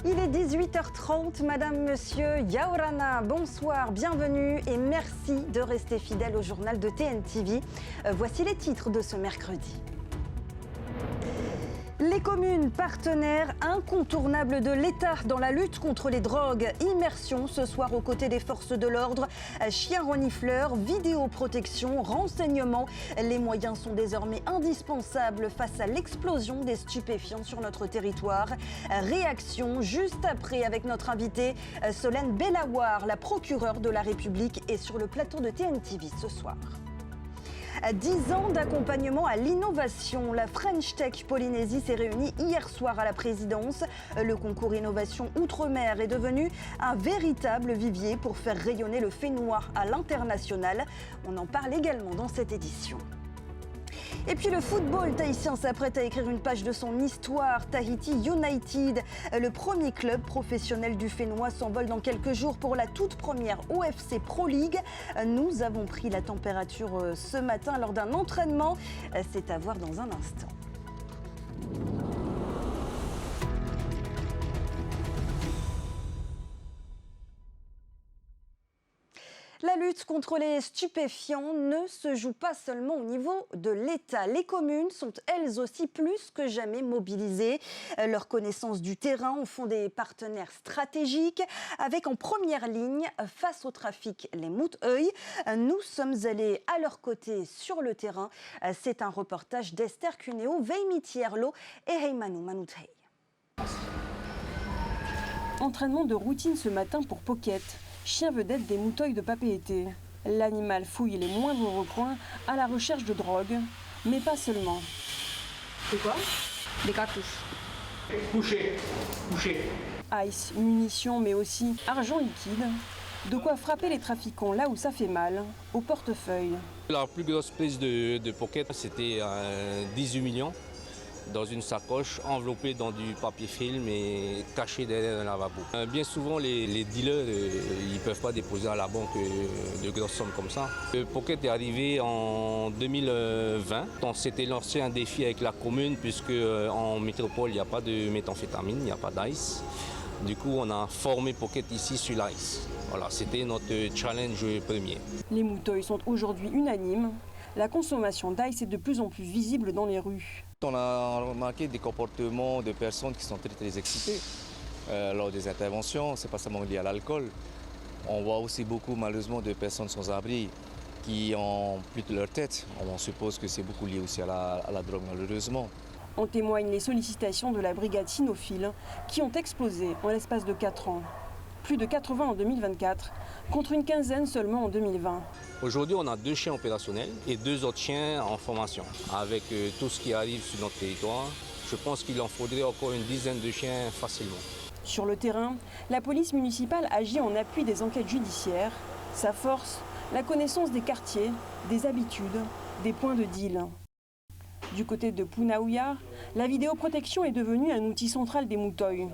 Il est 18h30, Madame, Monsieur, Yaorana, bonsoir, bienvenue et merci de rester fidèle au journal de TNTV. Voici les titres de ce mercredi. Les communes partenaires incontournables de l'État dans la lutte contre les drogues. Immersion ce soir aux côtés des forces de l'ordre. Chiens renifleurs, vidéoprotection, renseignement. Les moyens sont désormais indispensables face à l'explosion des stupéfiants sur notre territoire. Réaction juste après avec notre invitée Solène Bellawar, la procureure de la République, est sur le plateau de TNTV ce soir. 10 ans d'accompagnement à l'innovation. La French Tech Polynésie s'est réunie hier soir à la présidence. Le concours Innovation Outre-mer est devenu un véritable vivier pour faire rayonner le fénois à l'international. On en parle également dans cette édition. Et puis le football tahitien s'apprête à écrire une page de son histoire. Tahiti United, le premier club professionnel du Fénois, s'envole dans quelques jours pour la toute première OFC Pro League. Nous avons pris la température ce matin lors d'un entraînement. C'est à voir dans un instant. La lutte contre les stupéfiants ne se joue pas seulement au niveau de l'État. Les communes sont elles aussi plus que jamais mobilisées. Leur connaissance du terrain en font des partenaires stratégiques, avec en première ligne face au trafic les Mouteuil. Nous sommes allés à leur côté sur le terrain. C'est un reportage d'Esther Cuneo, Veimi Tierlo et Heimanu Manutei. Entraînement de routine ce matin pour Pocket, chien vedette des Mouteuil de Papeete. L'animal fouille les moindres recoins à la recherche de drogue, mais pas seulement. C'est quoi? Des cartouches. Couché. Ice, munitions, mais aussi argent liquide. De quoi frapper les trafiquants là où ça fait mal, au portefeuille. La plus grosse prise de Pocket, c'était 18 millions. Dans une sacoche enveloppée dans du papier film et cachée derrière un lavabo. Bien souvent, les dealers, ils ne peuvent pas déposer à la banque de grosses sommes comme ça. Le Pocket est arrivé en 2020. On s'était lancé un défi avec la commune puisque en métropole, il n'y a pas de méthamphétamine, il n'y a pas d'ice. Du coup, on a formé Pocket ici sur l'ice. Voilà, c'était notre challenge premier. Les Mouteuil sont aujourd'hui unanimes. La consommation d'ice est de plus en plus visible dans les rues. On a remarqué des comportements de personnes qui sont très excitées lors des interventions. Ce n'est pas seulement lié à l'alcool. On voit aussi beaucoup malheureusement de personnes sans abri qui ont plus de leur tête. On suppose que c'est beaucoup lié aussi à la drogue malheureusement. En témoignent les sollicitations de la brigade cynophile qui ont explosé en l'espace de 4 ans. Plus de 80 en 2024, contre une quinzaine seulement en 2020. Aujourd'hui, on a 2 chiens opérationnels et 2 autres chiens en formation. Avec tout ce qui arrive sur notre territoire, je pense qu'il en faudrait encore une dizaine de chiens facilement. Sur le terrain, la police municipale agit en appui des enquêtes judiciaires. Sa force, la connaissance des quartiers, des habitudes, des points de deal. Du côté de Punaouia, la vidéoprotection est devenue un outil central des Mouteuil.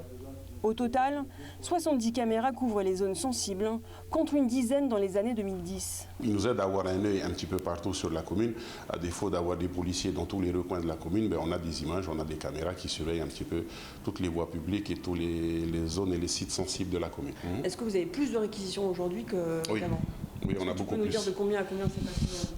Au total, 70 caméras couvrent les zones sensibles, contre une dizaine dans les années 2010. Il nous aide à avoir un œil un petit peu partout sur la commune. À défaut d'avoir des policiers dans tous les recoins de la commune, on a des images, on a des caméras qui surveillent un petit peu toutes les voies publiques et toutes les zones et les sites sensibles de la commune. Est-ce que vous avez plus de réquisitions aujourd'hui qu'avant? Oui, on a beaucoup plus. Tu peux nous dire de combien à combien c'est passé?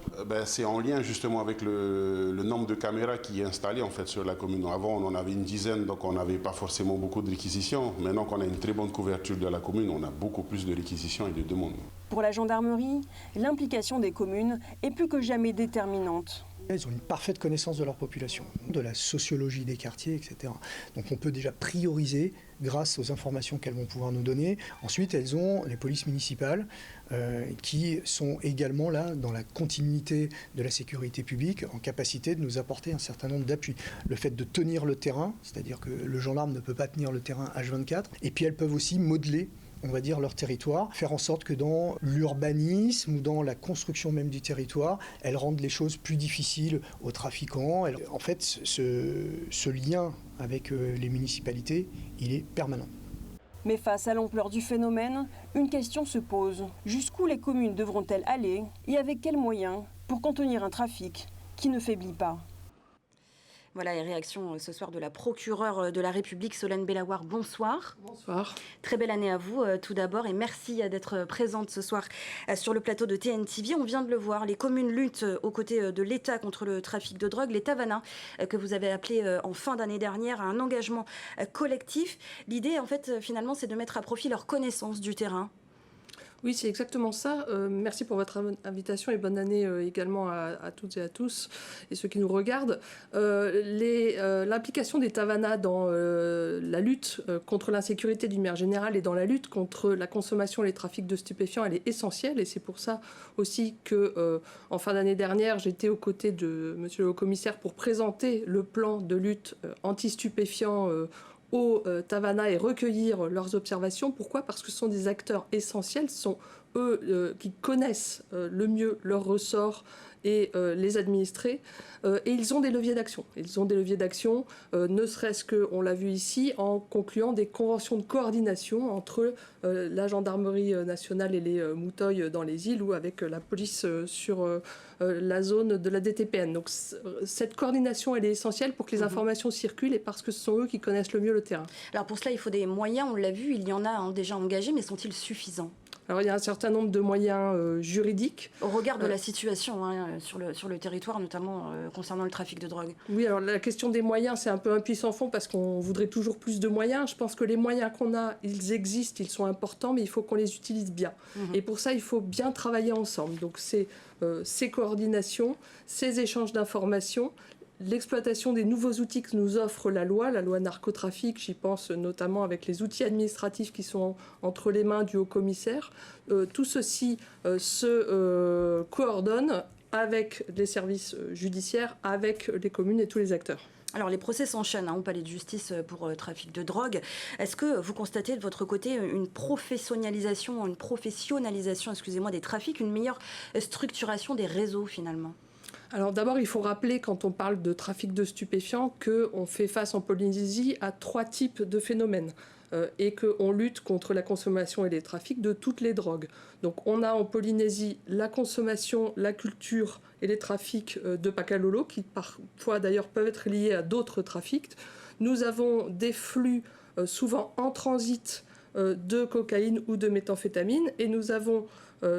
C'est en lien justement avec le nombre de caméras qui est installé en fait sur la commune. Avant, on en avait une dizaine, donc on n'avait pas forcément beaucoup de réquisitions. Maintenant qu'on a une très bonne couverture de la commune, on a beaucoup plus de réquisitions et de demandes. Pour la gendarmerie, l'implication des communes est plus que jamais déterminante. Elles ont une parfaite connaissance de leur population, de la sociologie des quartiers, etc. Donc on peut déjà prioriser grâce aux informations qu'elles vont pouvoir nous donner. Ensuite, elles ont les polices municipales qui sont également là dans la continuité de la sécurité publique, en capacité de nous apporter un certain nombre d'appuis. Le fait de tenir le terrain, c'est-à-dire que le gendarme ne peut pas tenir le terrain H24, et puis elles peuvent aussi modeler, on va dire, leur territoire, faire en sorte que dans l'urbanisme ou dans la construction même du territoire, elles rendent les choses plus difficiles aux trafiquants. En fait, ce lien avec les municipalités, il est permanent. Mais face à l'ampleur du phénomène, une question se pose. Jusqu'où les communes devront-elles aller et avec quels moyens pour contenir un trafic qui ne faiblit pas ? Voilà les réactions ce soir de la procureure de la République, Solène Bellawar. Bonsoir. Bonsoir. Très belle année à vous tout d'abord et merci d'être présente ce soir sur le plateau de TNTV. On vient de le voir, les communes luttent aux côtés de l'État contre le trafic de drogue. Les Tavana, que vous avez appelé en fin d'année dernière à un engagement collectif. L'idée, en fait, finalement, c'est de mettre à profit leur connaissance du terrain. Oui, c'est exactement ça. Merci pour votre invitation et bonne année également à toutes et à tous et ceux qui nous regardent. L'implication des Tavana dans la lutte contre l'insécurité d'une manière générale et dans la lutte contre la consommation et les trafics de stupéfiants, elle est essentielle et c'est pour ça aussi que en fin d'année dernière, j'étais aux côtés de Monsieur le Haut-Commissaire pour présenter le plan de lutte anti-stupéfiants aux Tavana et recueillir leurs observations. Pourquoi ? Parce que ce sont des acteurs essentiels, ce sont eux qui connaissent le mieux leurs ressorts et les administrés. Et ils ont des leviers d'action. Ils ont des leviers d'action, ne serait-ce que, on l'a vu ici, en concluant des conventions de coordination entre la gendarmerie nationale et les mouteuils dans les îles ou avec la police sur la zone de la DTPN. Donc cette coordination, elle est essentielle pour que les informations circulent et parce que ce sont eux qui connaissent le mieux le terrain. Alors pour cela, il faut des moyens, on l'a vu, il y en a déjà engagés, mais sont-ils suffisants ? Alors il y a un certain nombre de moyens juridiques. Au regard de la situation sur le territoire, notamment concernant le trafic de drogue. Oui, alors la question des moyens, c'est un peu un puits sans fond parce qu'on voudrait toujours plus de moyens. Je pense que les moyens qu'on a, ils existent, ils sont importants, mais il faut qu'on les utilise bien. Et pour ça, il faut bien travailler ensemble. Donc c'est ces coordinations, ces échanges d'informations, l'exploitation des nouveaux outils que nous offre la loi narcotrafic, j'y pense notamment avec les outils administratifs qui sont entre les mains du haut-commissaire. Tout ceci se coordonne avec les services judiciaires, avec les communes et tous les acteurs. Alors les procès s'enchaînent au palais de justice pour trafic de drogue. Est-ce que vous constatez de votre côté une professionnalisation des trafics, une meilleure structuration des réseaux finalement ? Alors d'abord, il faut rappeler, quand on parle de trafic de stupéfiants, qu'on fait face en Polynésie à 3 types de phénomènes et qu'on lutte contre la consommation et les trafics de toutes les drogues. Donc on a en Polynésie la consommation, la culture et les trafics de Pakalolo, qui parfois d'ailleurs peuvent être liés à d'autres trafics. Nous avons des flux souvent en transit de cocaïne ou de méthamphétamine et nous avons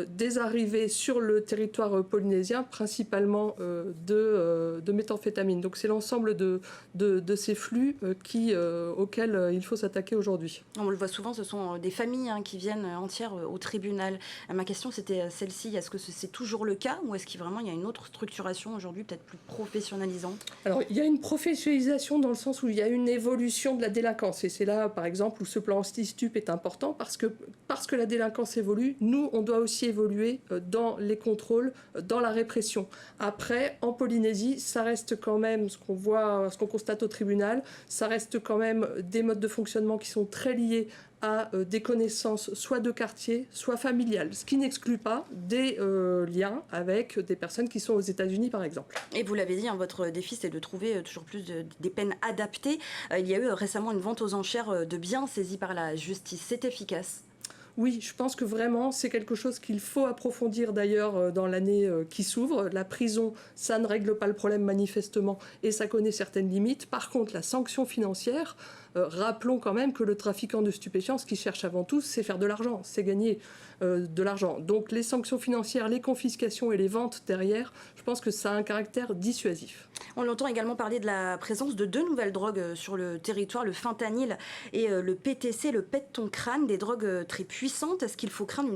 des arrivées sur le territoire polynésien, principalement de méthamphétamine. Donc c'est l'ensemble de ces flux auxquels il faut s'attaquer aujourd'hui. On le voit souvent, ce sont des familles qui viennent entières au tribunal. Ma question c'était celle-ci, est-ce que c'est toujours le cas ou est-ce qu'il y a une autre structuration aujourd'hui, peut-être plus professionnalisante ? Alors il y a une professionnalisation dans le sens où il y a une évolution de la délinquance. Et c'est là, par exemple, où ce plan anti-stup est important parce que la délinquance évolue, nous, on doit aussi évoluer dans les contrôles, dans la répression. Après, en Polynésie, ça reste quand même ce qu'on constate au tribunal, ça reste quand même des modes de fonctionnement qui sont très liés à des connaissances soit de quartier, soit familiales, ce qui n'exclut pas des liens avec des personnes qui sont aux États-Unis, par exemple. Et vous l'avez dit, votre défi, c'est de trouver toujours plus des peines adaptées. Il y a eu récemment une vente aux enchères de biens saisis par la justice. C'est efficace ? Oui, je pense que vraiment, c'est quelque chose qu'il faut approfondir d'ailleurs dans l'année qui s'ouvre. La prison, ça ne règle pas le problème manifestement et ça connaît certaines limites. Par contre, la sanction financière, rappelons quand même que le trafiquant de stupéfiants, ce qu'il cherche avant tout, c'est faire de l'argent, c'est gagner de l'argent. Donc les sanctions financières, les confiscations et les ventes derrière, je pense que ça a un caractère dissuasif. On entend également parler de la présence de 2 nouvelles drogues sur le territoire, le fentanyl et le PTC, le pet de ton crâne, des drogues très puissantes. Est-ce qu'il faut craindre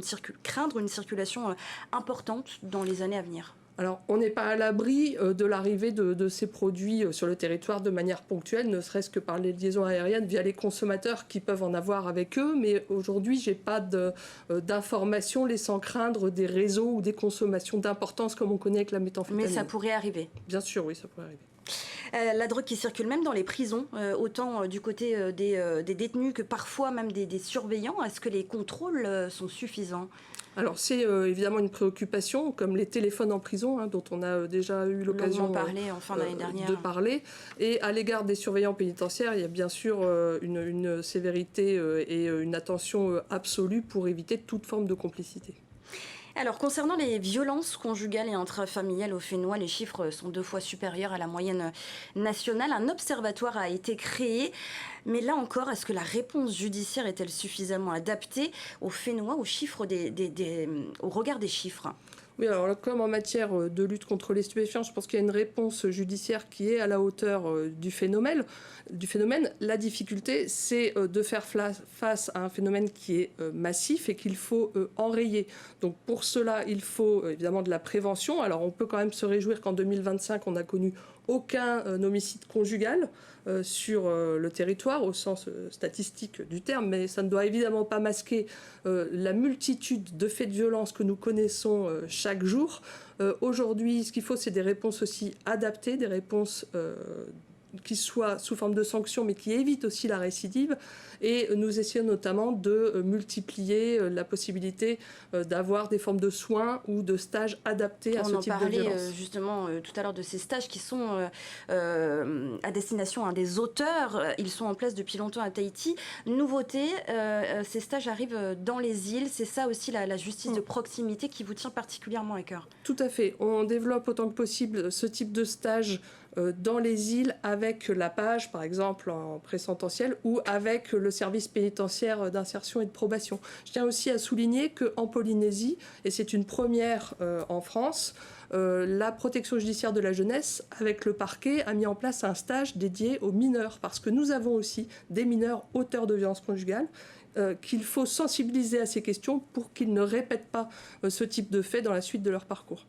une circulation importante dans les années à venir ? Alors, on n'est pas à l'abri de l'arrivée de ces produits sur le territoire de manière ponctuelle, ne serait-ce que par les liaisons aériennes via les consommateurs qui peuvent en avoir avec eux. Mais aujourd'hui, je n'ai pas d'informations laissant craindre des réseaux ou des consommations d'importance comme on connaît avec la méthamphétamine. Mais ça pourrait arriver. Bien sûr, oui, ça pourrait arriver. La drogue qui circule même dans les prisons, autant du côté des détenus que parfois même des surveillants. Est-ce que les contrôles sont suffisants ? Alors c'est évidemment une préoccupation, comme les téléphones en prison, dont on a déjà eu l'occasion de parler. Et à l'égard des surveillants pénitentiaires, il y a bien sûr une sévérité et une attention absolue pour éviter toute forme de complicité. Alors, concernant les violences conjugales et intrafamiliales au Fénois, les chiffres sont 2 fois supérieurs à la moyenne nationale. Un observatoire a été créé. Mais là encore, est-ce que la réponse judiciaire est-elle suffisamment adaptée aux Fénois, aux chiffres au regard des chiffres ? Oui, alors là, comme en matière de lutte contre les stupéfiants, je pense qu'il y a une réponse judiciaire qui est à la hauteur du phénomène. La difficulté, c'est de faire face à un phénomène qui est massif et qu'il faut enrayer. Donc pour cela, il faut évidemment de la prévention. Alors on peut quand même se réjouir qu'en 2025, on n'a connu aucun homicide conjugal sur le territoire au sens statistique du terme, mais ça ne doit évidemment pas masquer la multitude de faits de violence que nous connaissons chaque jour. Aujourd'hui, ce qu'il faut, c'est des réponses aussi adaptées, des réponses qui soient sous forme de sanctions, mais qui évitent aussi la récidive. Et nous essayons notamment de multiplier la possibilité d'avoir des formes de soins ou de stages adaptés à ce type de violence. On en parlait justement tout à l'heure de ces stages qui sont à destination des auteurs. Ils sont en place depuis longtemps à Tahiti. Nouveauté, ces stages arrivent dans les îles. C'est ça aussi la justice de proximité qui vous tient particulièrement à cœur. Tout à fait. On développe autant que possible ce type de stage dans les îles avec la PAGE, par exemple, en présentiel, ou avec le service pénitentiaire d'insertion et de probation. Je tiens aussi à souligner qu'en Polynésie, et c'est une première en France, la protection judiciaire de la jeunesse, avec le parquet, a mis en place un stage dédié aux mineurs, parce que nous avons aussi des mineurs auteurs de violences conjugales, qu'il faut sensibiliser à ces questions pour qu'ils ne répètent pas ce type de fait dans la suite de leur parcours.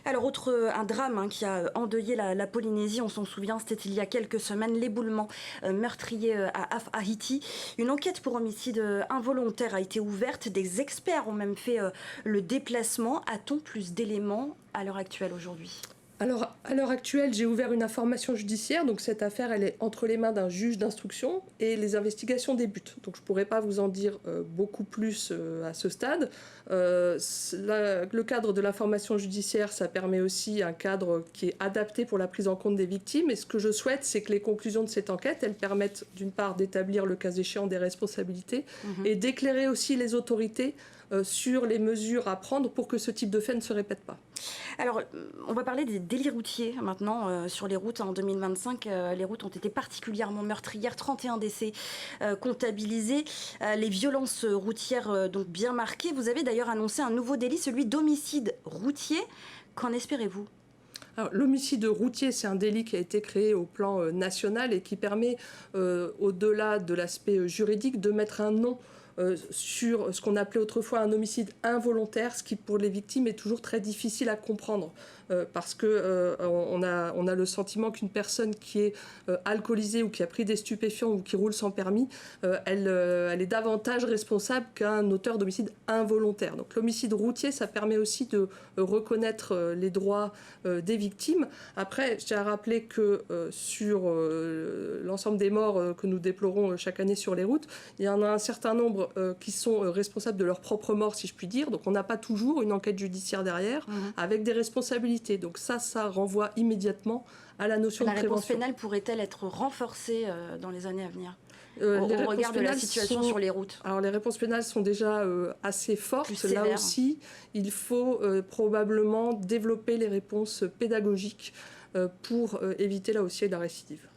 Alors, un drame qui a endeuillé la Polynésie, on s'en souvient, c'était il y a quelques semaines, l'éboulement meurtrier à Haïti. Une enquête pour homicide involontaire a été ouverte, des experts ont même fait le déplacement. A-t-on plus d'éléments à l'heure actuelle aujourd'hui ? Alors, à l'heure actuelle, j'ai ouvert une information judiciaire. Donc, cette affaire, elle est entre les mains d'un juge d'instruction et les investigations débutent. Donc, je ne pourrais pas vous en dire beaucoup plus à ce stade. Le cadre de l'information judiciaire, ça permet aussi un cadre qui est adapté pour la prise en compte des victimes. Et ce que je souhaite, c'est que les conclusions de cette enquête, elles permettent d'une part d'établir le cas échéant des responsabilités et d'éclairer aussi les autorités sur les mesures à prendre pour que ce type de fait ne se répète pas. Alors, on va parler des délits routiers maintenant sur les routes. En 2025, les routes ont été particulièrement meurtrières, 31 décès comptabilisés, les violences routières donc bien marquées. Vous avez d'ailleurs annoncé un nouveau délit, celui d'homicide routier. Qu'en espérez-vous ? Alors, l'homicide routier, c'est un délit qui a été créé au plan national et qui permet, au-delà de l'aspect juridique, de mettre un nom sur ce qu'on appelait autrefois un homicide involontaire, ce qui pour les victimes est toujours très difficile à comprendre parce que on a le sentiment qu'une personne qui est alcoolisée ou qui a pris des stupéfiants ou qui roule sans permis, elle est davantage responsable qu'un auteur d'homicide involontaire. Donc l'homicide routier, ça permet aussi de reconnaître les droits des victimes. Après, je tiens à rappeler que sur l'ensemble des morts que nous déplorons chaque année sur les routes, il y en a un certain nombre qui sont responsables de leur propre mort, si je puis dire. Donc on n'a pas toujours une enquête judiciaire derrière avec des responsabilités. Donc ça renvoie immédiatement à la notion de prévention. La réponse pénale pourrait-elle être renforcée dans les années à venir au regard de la situation sur les routes? Alors les réponses pénales sont déjà assez fortes. Là aussi, il faut probablement développer les réponses pédagogiques pour éviter là aussi la récidive.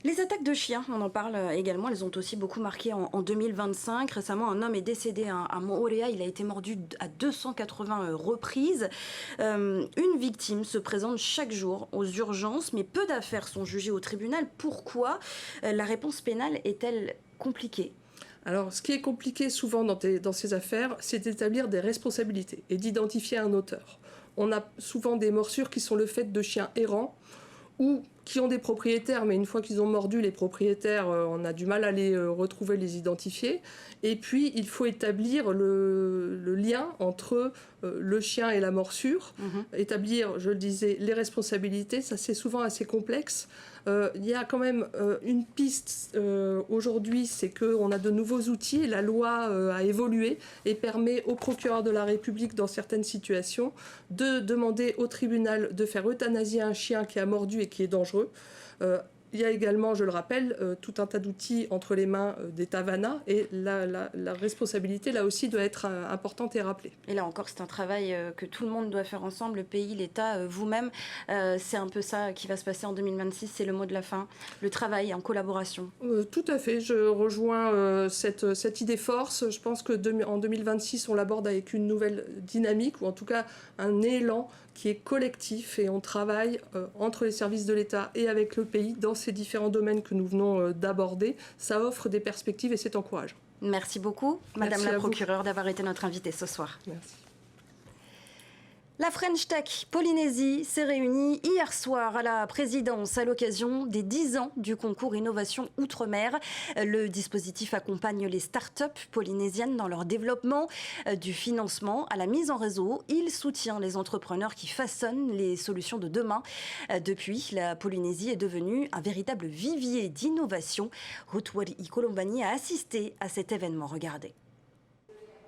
Les attaques de chiens, on en parle également, elles ont aussi beaucoup marqué en 2025. Récemment, un homme est décédé à Moorea, il a été mordu à 280 reprises. Une victime se présente chaque jour aux urgences, mais peu d'affaires sont jugées au tribunal. Pourquoi la réponse pénale est-elle compliquée ? Alors, ce qui est compliqué souvent dans ces affaires, c'est d'établir des responsabilités et d'identifier un auteur. On a souvent des morsures qui sont le fait de chiens errants ou qui ont des propriétaires, mais une fois qu'ils ont mordu, les propriétaires, on a du mal à les retrouver, les identifier. Et puis, il faut établir le lien entre le chien et la morsure, établir, je le disais, les responsabilités. Ça, c'est souvent assez complexe. Il y a quand même une piste aujourd'hui, c'est qu'on a de nouveaux outils. La loi a évolué et permet au procureur de la République, dans certaines situations, de demander au tribunal de faire euthanasier un chien qui a mordu et qui est dangereux. Il y a également, je le rappelle, tout un tas d'outils entre les mains des Tavana et la responsabilité, là aussi, doit être importante et rappelée. Et là encore, c'est un travail que tout le monde doit faire ensemble, le pays, l'État, vous-même. C'est un peu ça qui va se passer en 2026, c'est le mot de la fin, le travail en collaboration. Tout à fait, je rejoins cette idée force. Je pense qu'en 2026, on l'aborde avec une nouvelle dynamique, ou en tout cas un élan qui est collectif, et on travaille entre les services de l'État et avec le pays dans ces différents domaines que nous venons d'aborder. Ça offre des perspectives et c'est encourageant. Merci beaucoup, Madame la procureure, d'avoir été notre invitée ce soir. Merci. La French Tech Polynésie s'est réunie hier soir à la présidence à l'occasion des 10 ans du concours Innovation Outre-mer. Le dispositif accompagne les start-up polynésiennes dans leur développement, du financement à la mise en réseau. Il soutient les entrepreneurs qui façonnent les solutions de demain. Depuis, la Polynésie est devenue un véritable vivier d'innovation. Ruthwari Kolombani a assisté à cet événement. Regardez.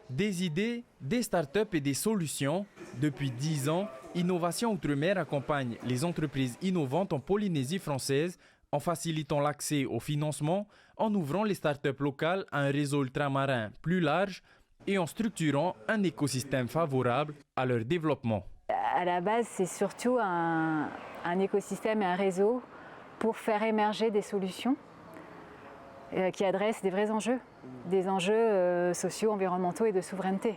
Des idées, des startups et des solutions. Depuis 10 ans, Innovation Outre-mer accompagne les entreprises innovantes en Polynésie française en facilitant l'accès au financement, en ouvrant les startups locales à un réseau ultramarin plus large et en structurant un écosystème favorable à leur développement. À la base, c'est surtout un écosystème et un réseau pour faire émerger des solutions qui adressent des vrais enjeux, des enjeux sociaux, environnementaux et de souveraineté.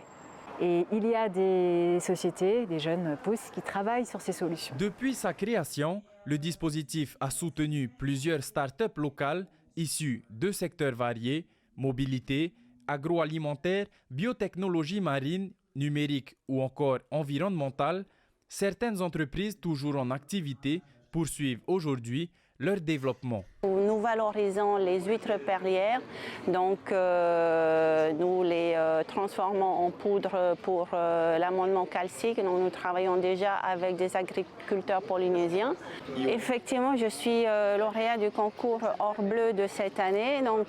Et il y a des sociétés, des jeunes pousses qui travaillent sur ces solutions. Depuis sa création, le dispositif a soutenu plusieurs startups locales issues de secteurs variés, mobilité, agroalimentaire, biotechnologie marine, numérique ou encore environnementale. Certaines entreprises toujours en activité poursuivent aujourd'hui leur développement. Nous valorisons les huîtres perlières, donc nous les transformons en poudre pour l'amendement calcique. Donc nous travaillons déjà avec des agriculteurs polynésiens. Effectivement, je suis lauréat du concours Or Bleu de cette année, donc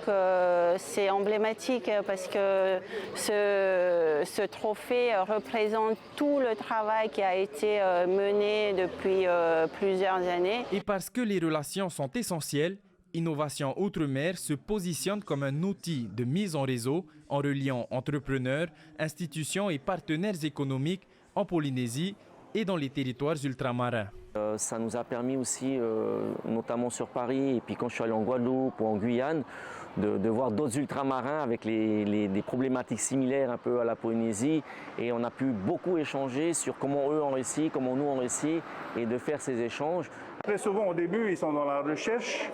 c'est emblématique parce que ce trophée représente tout le travail qui a été mené depuis plusieurs années. Et parce que les relations sont essentielles, Innovation Outre-mer se positionne comme un outil de mise en réseau en reliant entrepreneurs, institutions et partenaires économiques en Polynésie et dans les territoires ultramarins. Ça nous a permis aussi, notamment sur Paris, et puis quand je suis allé en Guadeloupe ou en Guyane, de voir d'autres ultramarins avec des problématiques similaires un peu à la Polynésie. Et on a pu beaucoup échanger sur comment eux ont réussi, comment nous on réussi, et de faire ces échanges. Très souvent au début, ils sont dans la recherche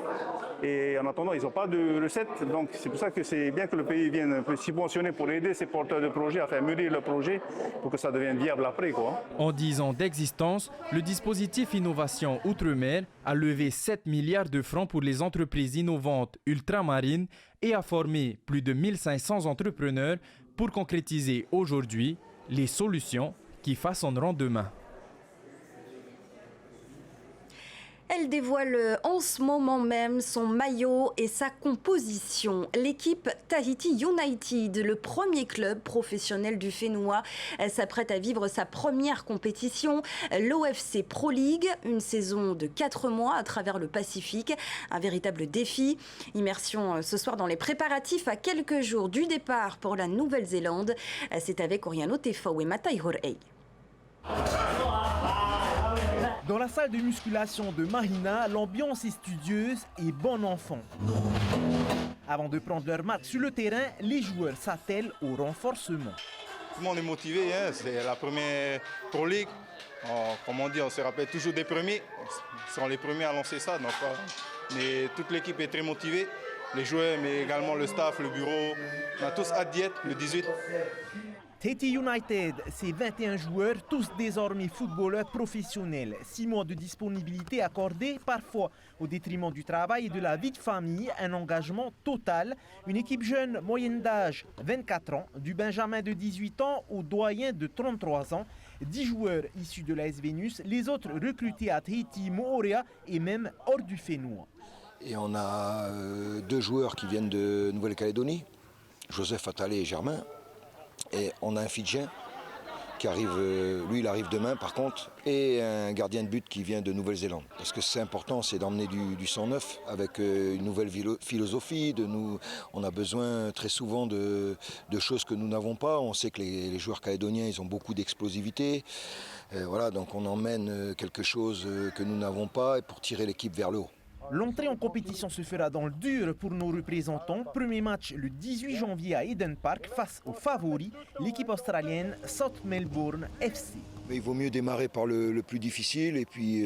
et en attendant, ils n'ont pas de recettes. Donc c'est pour ça que c'est bien que le pays vienne un peu subventionner pour aider ces porteurs de projets à faire mûrir le projet pour que ça devienne viable après, quoi. En 10 ans d'existence, le dispositif Innovation Outre-mer a levé 7 milliards de francs pour les entreprises innovantes ultramarines et a formé plus de 1500 entrepreneurs pour concrétiser aujourd'hui les solutions qui façonneront demain. Elle dévoile en ce moment même son maillot et sa composition. L'équipe Tahiti United, le premier club professionnel du Fénois, s'apprête à vivre sa première compétition, l'OFC Pro League, une saison de 4 mois à travers le Pacifique. Un véritable défi. Immersion ce soir dans les préparatifs à quelques jours du départ pour la Nouvelle-Zélande. C'est avec Oriano Tefau et Matai Horei. Dans la salle de musculation de Mahina, l'ambiance est studieuse et bon enfant. Avant de prendre leur marque sur le terrain, les joueurs s'attellent au renforcement. Tout le monde est motivé, hein. C'est la première Pro League. Comme on dit, on se rappelle toujours des premiers. Ils sont les premiers à lancer ça. Donc, mais toute l'équipe est très motivée. Les joueurs, mais également le staff, le bureau. On a tous hâte d'y être le 18. Tahiti United, c'est 21 joueurs, tous désormais footballeurs professionnels. 6 mois de disponibilité accordés, parfois au détriment du travail et de la vie de famille. Un engagement total. Une équipe jeune, moyenne d'âge 24 ans, du benjamin de 18 ans au doyen de 33 ans. 10 joueurs issus de l'AS Vénus, les autres recrutés à Tahiti, Moorea et même hors du Fénois. Et on a 2 joueurs qui viennent de Nouvelle-Calédonie, Joseph Attalé et Germain. Et on a un Fidjien qui arrive, lui il arrive demain par contre, et un gardien de but qui vient de Nouvelle-Zélande. Parce que c'est important, c'est d'emmener du sang neuf avec une nouvelle philosophie. On a besoin très souvent de choses que nous n'avons pas. On sait que les joueurs calédoniens, ils ont beaucoup d'explosivité. Voilà, donc on emmène quelque chose que nous n'avons pas pour tirer l'équipe vers le haut. L'entrée en compétition se fera dans le dur pour nos représentants. Premier match le 18 janvier à Eden Park face aux favoris, l'équipe australienne South Melbourne FC. Mais il vaut mieux démarrer par le plus difficile et puis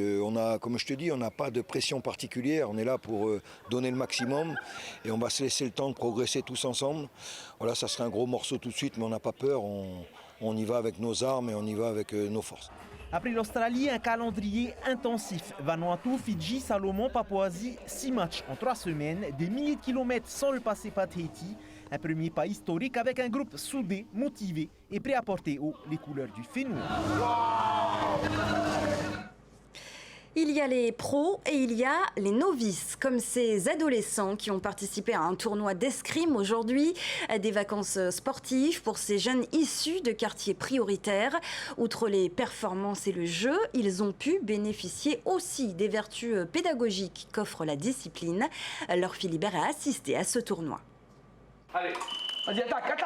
comme je te dis, on n'a pas de pression particulière. On est là pour donner le maximum et on va se laisser le temps de progresser tous ensemble. Voilà, ça sera un gros morceau tout de suite, mais on n'a pas peur. On y va avec nos armes et on y va avec nos forces. Après l'Australie, un calendrier intensif. Vanuatu, Fidji, Salomon, Papouasie, 6 matchs en 3 semaines, des milliers de kilomètres sans le passer par Tahiti. Un premier pas historique avec un groupe soudé, motivé et prêt à porter haut les couleurs du Fénois. Il y a les pros et il y a les novices, comme ces adolescents qui ont participé à un tournoi d'escrime aujourd'hui, des vacances sportives pour ces jeunes issus de quartiers prioritaires. Outre les performances et le jeu, ils ont pu bénéficier aussi des vertus pédagogiques qu'offre la discipline. Laure Philibert a assisté à ce tournoi. Allez, vas-y, attaque,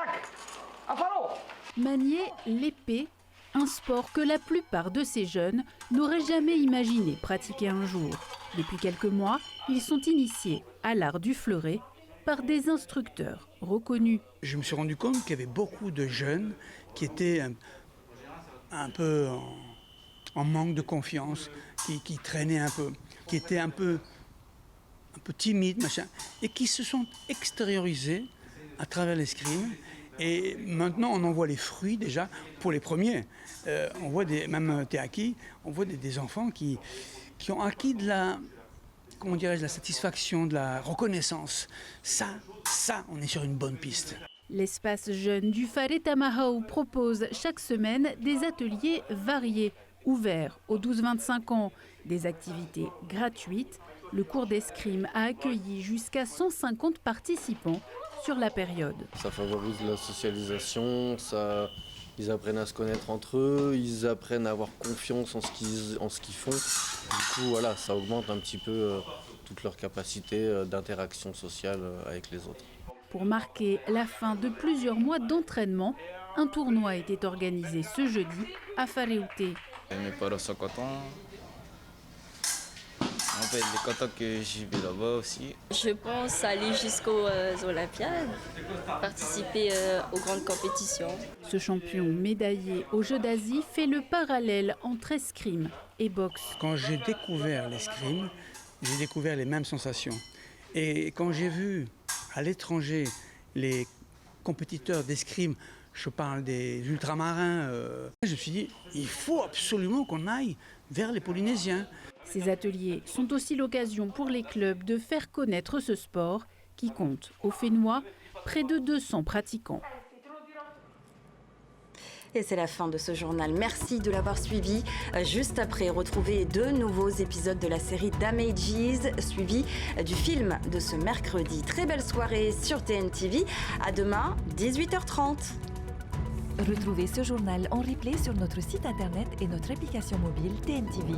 Afaro! Manier l'épée, un sport que la plupart de ces jeunes n'auraient jamais imaginé pratiquer un jour. Depuis quelques mois, ils sont initiés à l'art du fleuret par des instructeurs reconnus. Je me suis rendu compte qu'il y avait beaucoup de jeunes qui étaient un peu en manque de confiance, qui traînaient un peu, qui étaient un peu timides, machin, et qui se sont extériorisés à travers l'escrime. Et maintenant, on en voit les fruits déjà pour les premiers. On voit même Théaki, on voit des enfants qui ont acquis de la satisfaction, de la reconnaissance. Ça, on est sur une bonne piste. L'espace jeune du Whare Tamahau propose chaque semaine des ateliers variés, ouverts aux 12-25 ans, des activités gratuites. Le cours d'escrime a accueilli jusqu'à 150 participants sur la période. Ça favorise la socialisation, ils apprennent à se connaître entre eux, ils apprennent à avoir confiance en ce qu'ils font. Du coup, voilà, ça augmente un petit peu toute leur capacité d'interaction sociale avec les autres. Pour marquer la fin de plusieurs mois d'entraînement, un tournoi était organisé ce jeudi à Whareute. Mes parents sont contents. En fait, les contents que j'y vais là-bas aussi. Je pense aller jusqu'aux Olympiades, participer aux grandes compétitions. Ce champion médaillé aux Jeux d'Asie fait le parallèle entre escrime et boxe. Quand j'ai découvert l'escrime, j'ai découvert les mêmes sensations. Et quand j'ai vu à l'étranger les compétiteurs d'escrime, je parle des ultramarins, je me suis dit, il faut absolument qu'on aille vers les Polynésiens. Ces ateliers sont aussi l'occasion pour les clubs de faire connaître ce sport qui compte au Fénois près de 200 pratiquants. Et c'est la fin de ce journal. Merci de l'avoir suivi. Juste après, retrouvez 2 nouveaux épisodes de la série Damages, suivi du film de ce mercredi. Très belle soirée sur TNTV. À demain, 18h30. Retrouvez ce journal en replay sur notre site internet et notre application mobile TNTV.